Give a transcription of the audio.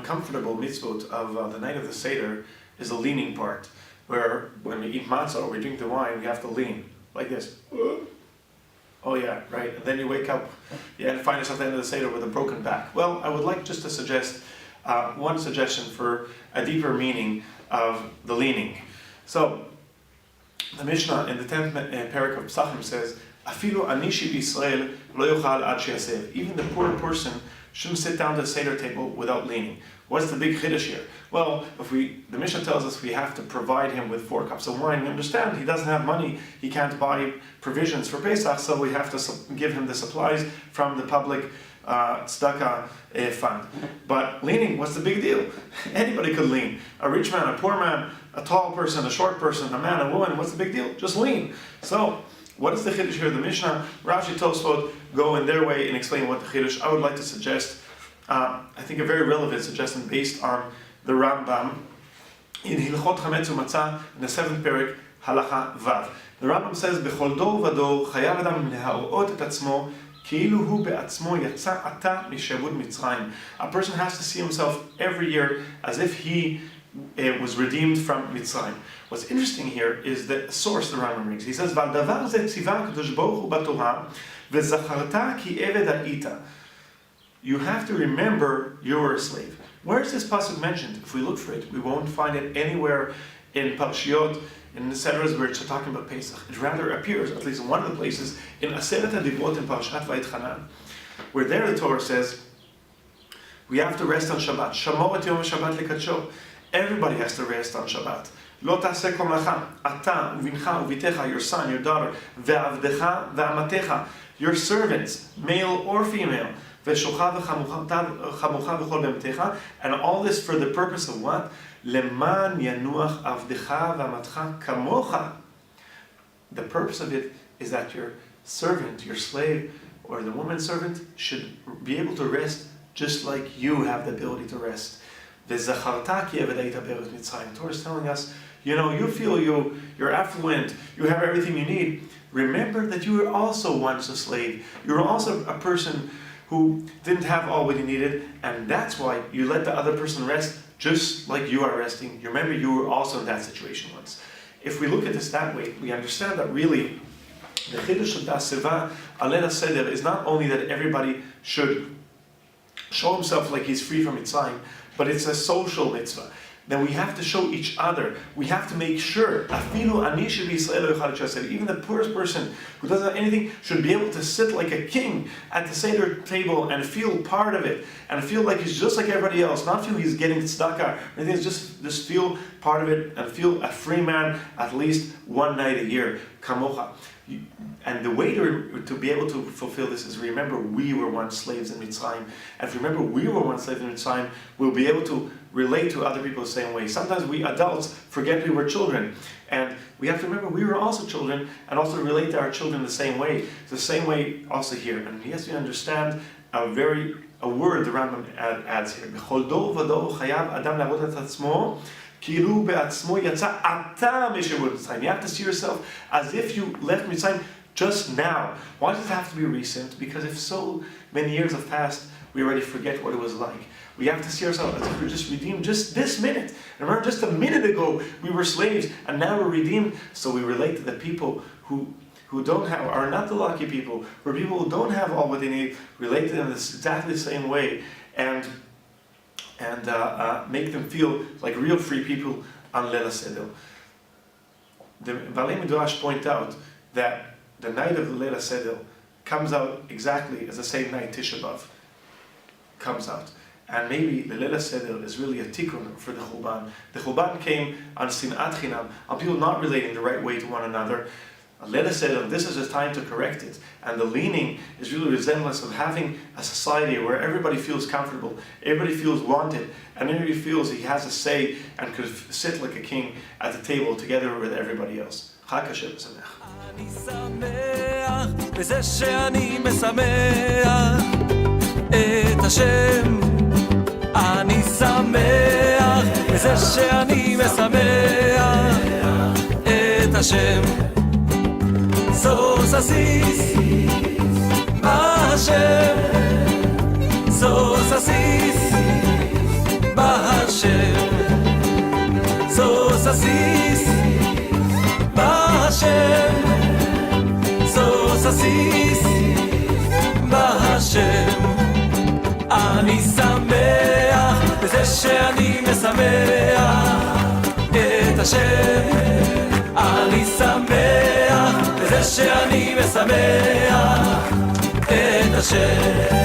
uncomfortable mitzvot of the night of the Seder is the leaning part, where when we eat matzah or we drink the wine, we have to lean like this. Oh yeah, right. And then you wake up, and find yourself at the end of the Seder with a broken back. Well, I would like just to suggest one suggestion for a deeper meaning of the leaning. So, the Mishnah in the 10th parak of Pesachim says, "Afilu anishi b'Yisrael lo yochal ad sheyasev." Even the poor person shouldn't sit down to the Seder table without leaning. What's the big chiddush here? Well, the Mishnah tells us we have to provide him with 4 cups of wine. We understand he doesn't have money, he can't buy provisions for Pesach, so we have to give him the supplies from the public tzedakah fund. But leaning, what's the big deal? Anybody could lean. A rich man, a poor man, a tall person, a short person, a man, a woman, what's the big deal? Just lean. So, what is the chiddush here? The Mishnah, Rashi, Tosfot go in their way and explain what the chiddush. I would like to suggest, I think a very relevant suggestion based on the Rambam in Hilchot Chametz U'Matzah in the 7th parak, Halacha Vav. The Rambam says, "Bechol dor vador chayav adam leharot et atzmo כאילו הוא בעצמו יצא עתה משעבוד מצרים." A person has to see himself every year as if he was redeemed from Mitzrayim. What's interesting here is the source the Rambam brings. He says, "V'al זה ציווה הקדוש ברוך הוא בתורה, וזכרת כי עבד היית." You have to remember you were a slave. Where is this pasuk mentioned? If we look for it, we won't find it anywhere in Parshiyot, in the Sedras where it's talking about Pesach. It rather appears, at least in one of the places, in Aseret HaDivrot in Parashat Vayitchanan, where there the Torah says, we have to rest on Shabbat. Shamor et yom Shabbat lekadsho. Everybody has to rest on Shabbat. Lo ta'aseh kol melacha, ata uvincha uvitecha, your son, your daughter, ve'avdecha ve'amatecha, your servants, male or female, ve'shocha ve'chamucha v'chol be'amtecha, and all this for the purpose of what? Leman yanuach avdecha v'amatcha kamocha. The purpose of it is that your servant, your slave, or the woman servant should be able to rest just like you have the ability to rest. V'zacharta ki eved be'eretz Mitzrayim. The Torah is telling us, you feel you're affluent, you have everything you need. Remember that you were also once a slave. You were also a person who didn't have all what you needed, and that's why you let the other person rest just like you are resting. You remember you were also in that situation once. If we look at this that way, we understand that really the chiddush of Daseva Alena Seder is not only that everybody should show himself like he's free from Mitzrayim, but it's a social mitzvah. Then we have to show each other. We have to make sure, even the poorest person who doesn't have anything should be able to sit like a king at the Seder table and feel part of it, and feel like he's just like everybody else, not feel he's getting tzedakah, anything, just feel part of it and feel a free man at least one night a year. Kamocha. And the way to be able to fulfill this is remember we were once slaves in Mitzrayim. And if you remember we were once slaves in Mitzrayim, we'll be able to relate to other people the same way. Sometimes we adults forget we were children. And we have to remember we were also children and also relate to our children the same way. It's the same way also here. And yes, we understand a word the Rambam adds here. B'chol dor v'dor chayav adam la'arot et atzmo. You have to see yourself as if you left Mitzrayim just now. Why does it have to be recent? Because if so many years have passed, we already forget what it was like. We have to see ourselves as if we're just redeemed just this minute. Remember, just a minute ago we were slaves, and now we're redeemed. So we relate to the people who don't have, are not the lucky people, or people who don't have all what they need. Relate to them exactly the same way, and make them feel like real free people on Leil HaSeder. The Balei Midrash point out that the night of the Leil HaSeder comes out exactly as the same night Tisha B'Av comes out. And maybe the Leil HaSeder is really a tikkun for the Churban. The Churban came on Sinat Chinam, on people not relating the right way to one another. Leil HaSeder, this is a time to correct it. And the leaning is really a resemblance of having a society where everybody feels comfortable, everybody feels wanted, and everybody feels he has a say and could sit like a king at the table together with everybody else. Chag Kasher v'Sameach. אני שמח בזה שאני משמח את השם. אני שמח בזה שאני משמח את השם. Sos asis, Hashem. Sos asis, בסיס בהשם. אני שמח בזה שאני משמח את השם. אני שמח בזה שאני משמח את השם.